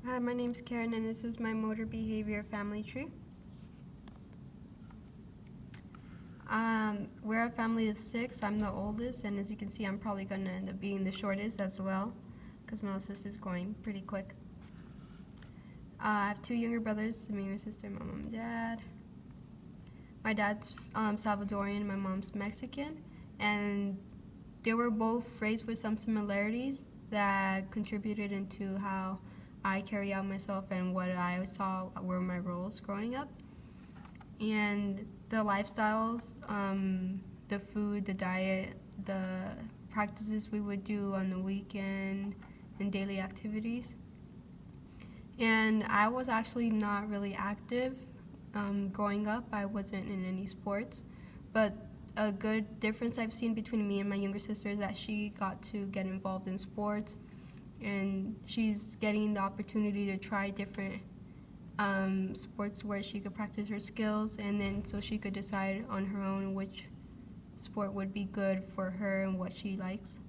Hi, my name's Karen, and this is my motor behavior family tree. We're a family of 6. I'm the oldest, and as you can see, I'm probably going to end up being the shortest as well, because my little sister's growing pretty quick. I have 2 younger brothers, me and my sister, my mom and dad. My dad's Salvadorian, my mom's Mexican, and they were both raised with some similarities that contributed into how I carry out myself and what I saw were my roles growing up. And the lifestyles, the food, the diet, the practices we would do on the weekend and daily activities. And I was actually not really active growing up. I wasn't in any sports, but a good difference I've seen between me and my younger sister is that she got to get involved in sports, and she's getting the opportunity to try different sports where she could practice her skills, and then so she could decide on her own which sport would be good for her and what she likes.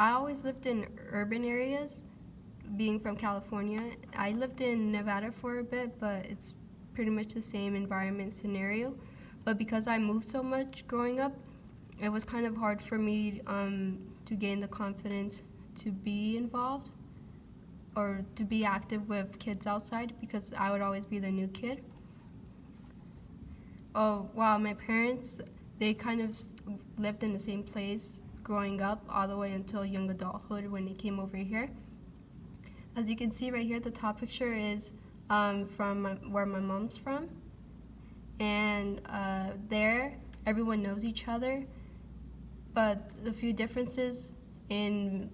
I always lived in urban areas, being from California. I lived in Nevada for a bit, but it's pretty much the same environment scenario. But because I moved so much growing up, it was kind of hard for me to gain the confidence to be involved or to be active with kids outside, because I would always be the new kid. Oh, wow, my parents, they kind of lived in the same place growing up all the way until young adulthood when they came over here. As you can see right here, the top picture is from where my mom's from. And there, everyone knows each other, but a few differences in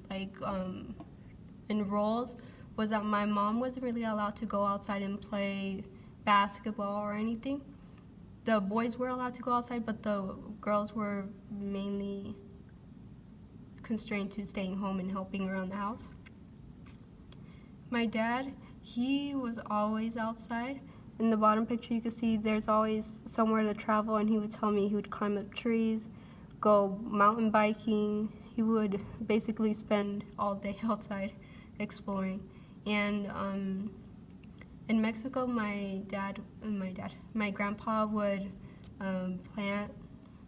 in roles was that my mom wasn't really allowed to go outside and play basketball or anything. The boys were allowed to go outside, but the girls were mainly constrained to staying home and helping around the house. My dad, he was always outside. In the bottom picture you can see there's always somewhere to travel, and he would tell me he would climb up trees, go mountain biking. He would basically spend all day outside exploring. And in Mexico, my grandpa would plant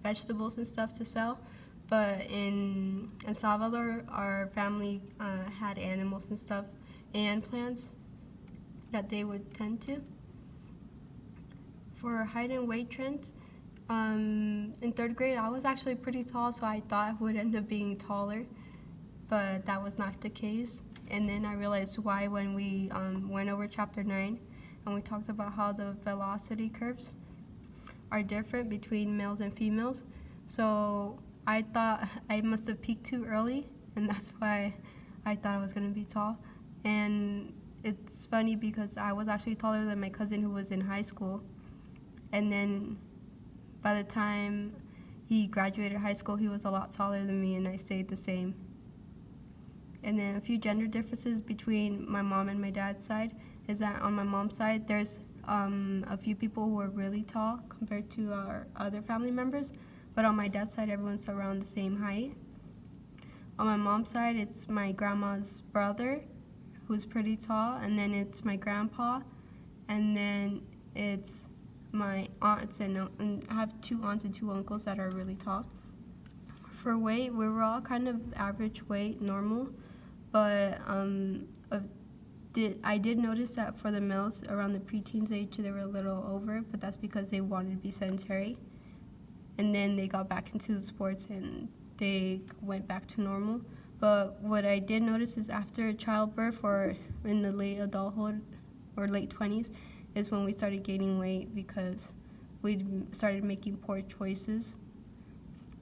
vegetables and stuff to sell. But in El Salvador, our family had animals and stuff and plants that they would tend to. For height and weight trends, in 3rd grade, I was actually pretty tall, so I thought I would end up being taller, but that was not the case. And then I realized why when we went over chapter 9 and we talked about how the velocity curves are different between males and females. So I thought I must have peaked too early, and that's why I thought I was going to be tall. And it's funny because I was actually taller than my cousin who was in high school. And then by the time he graduated high school, he was a lot taller than me, and I stayed the same. And then a few gender differences between my mom and my dad's side is that on my mom's side, there's a few people who are really tall compared to our other family members, but on my dad's side, everyone's around the same height. On my mom's side, it's my grandma's brother, who's pretty tall, and then it's my grandpa, and then it's my aunts, and I have 2 aunts and 2 uncles that are really tall. For weight, we were all kind of average weight, normal, but I did notice that for the males around the preteens age, they were a little over, but that's because they wanted to be sedentary. And then they got back into the sports and they went back to normal. But what I did notice is after childbirth or in the late adulthood or late 20s is when we started gaining weight, because we started making poor choices,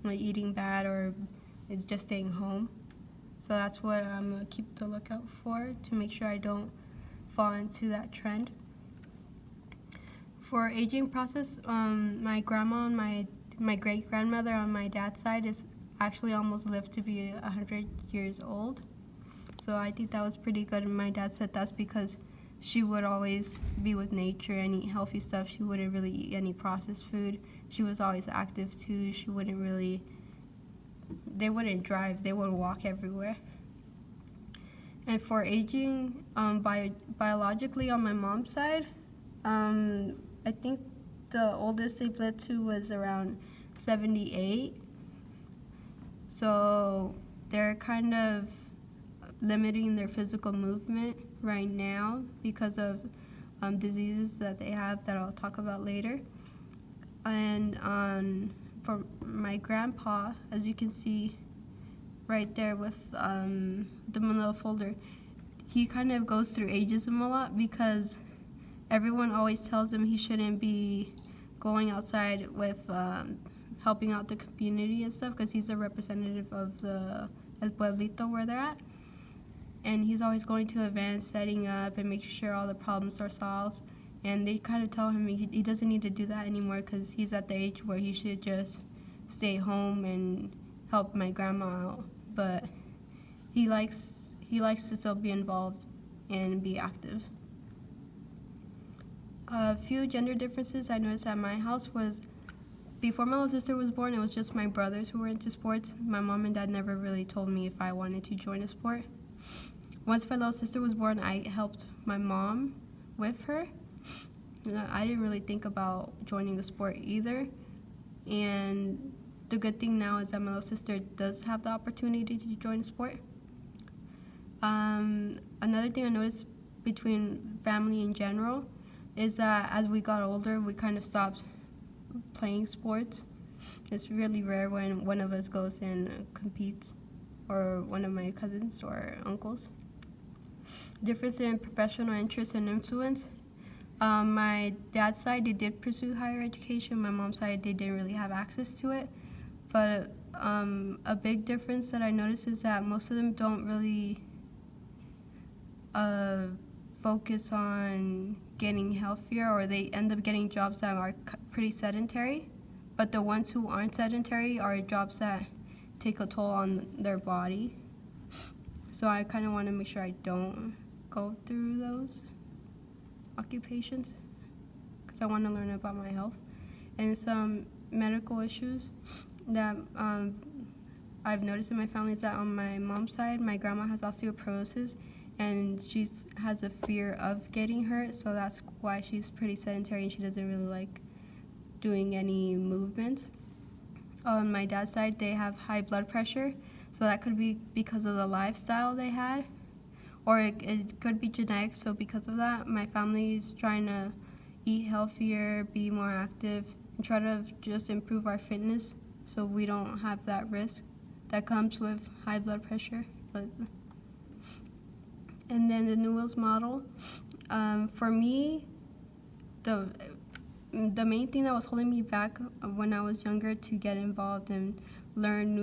like eating bad or just staying home. So that's what I'm going to keep the lookout for to make sure I don't fall into that trend. For aging process, my grandma and my great-grandmother on my dad's side is actually almost lived to be 100 years old. So I think that was pretty good, and my dad said that's because she would always be with nature and eat healthy stuff. She wouldn't really eat any processed food. She was always active too. She wouldn't really they wouldn't drive, they would walk everywhere. And for aging, biologically on my mom's side, I think the oldest they've lived to was around 78. So they're kind of limiting their physical movement right now because of diseases that they have that I'll talk about later. And for my grandpa, as you can see right there with the manila folder, he kind of goes through ageism a lot because everyone always tells him he shouldn't be going outside with helping out the community and stuff because he's a representative of the El Pueblito where they're at. And he's always going to events, setting up and making sure all the problems are solved. And they kind of tell him he doesn't need to do that anymore because he's at the age where he should just stay home and help my grandma out. But he likes to still be involved and be active. A few gender differences I noticed at my house was before my little sister was born, it was just my brothers who were into sports. My mom and dad never really told me if I wanted to join a sport. Once my little sister was born, I helped my mom with her. I didn't really think about joining a sport either. And the good thing now is that my little sister does have the opportunity to join a sport. Another thing I noticed between family in general is that as we got older, we kind of stopped playing sports. It's really rare when one of us goes and competes, or one of my cousins or uncles. Difference in professional interest and influence. My dad's side, they did pursue higher education. My mom's side, they didn't really have access to it. But a big difference that I noticed is that most of them don't really focus on getting healthier, or they end up getting jobs that are pretty sedentary. But the ones who aren't sedentary are jobs that take a toll on their body. So I kind of want to make sure I don't go through those occupations because I want to learn about my health. And some medical issues that I've noticed in my family is that on my mom's side, my grandma has osteoporosis and she has a fear of getting hurt, so that's why she's pretty sedentary and she doesn't really like doing any movements. On my dad's side, they have high blood pressure, so that could be because of the lifestyle they had, or it could be genetic. So because of that, my family is trying to eat healthier, be more active, and try to just improve our fitness so we don't have that risk that comes with high blood pressure. And then the Newell's model. For me, the main thing that was holding me back when I was younger to get involved and learn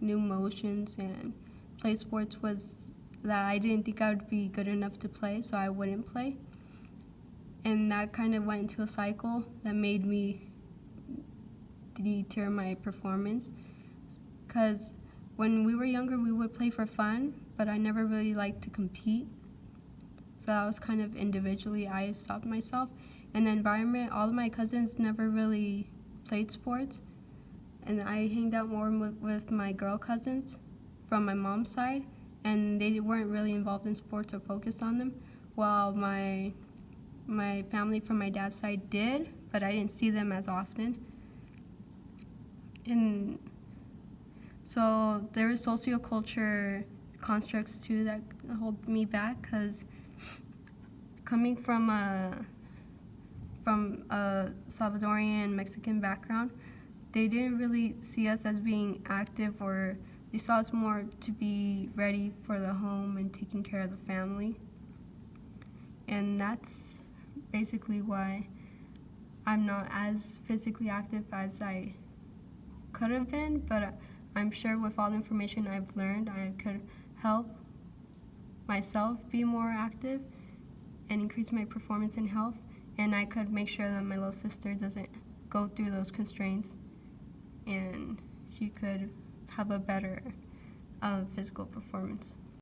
new motions and play sports was that I didn't think I would be good enough to play, so I wouldn't play. And that kind of went into a cycle that made me deter my performance. Because when we were younger, we would play for fun, but I never really liked to compete. So that was kind of individually, I stopped myself. And the environment, all of my cousins never really played sports. And I hanged out more with my girl cousins from my mom's side, and they weren't really involved in sports or focused on them, while my family from my dad's side did, but I didn't see them as often. And so there are socioculture constructs too that hold me back, because coming from a Salvadorian Mexican background, they didn't really see us as being active, or they saw us more to be ready for the home and taking care of the family. And that's basically why I'm not as physically active as I could have been, but I'm sure with all the information I've learned, I could help myself be more active and increase my performance and health, and I could make sure that my little sister doesn't go through those constraints and she could have a better physical performance.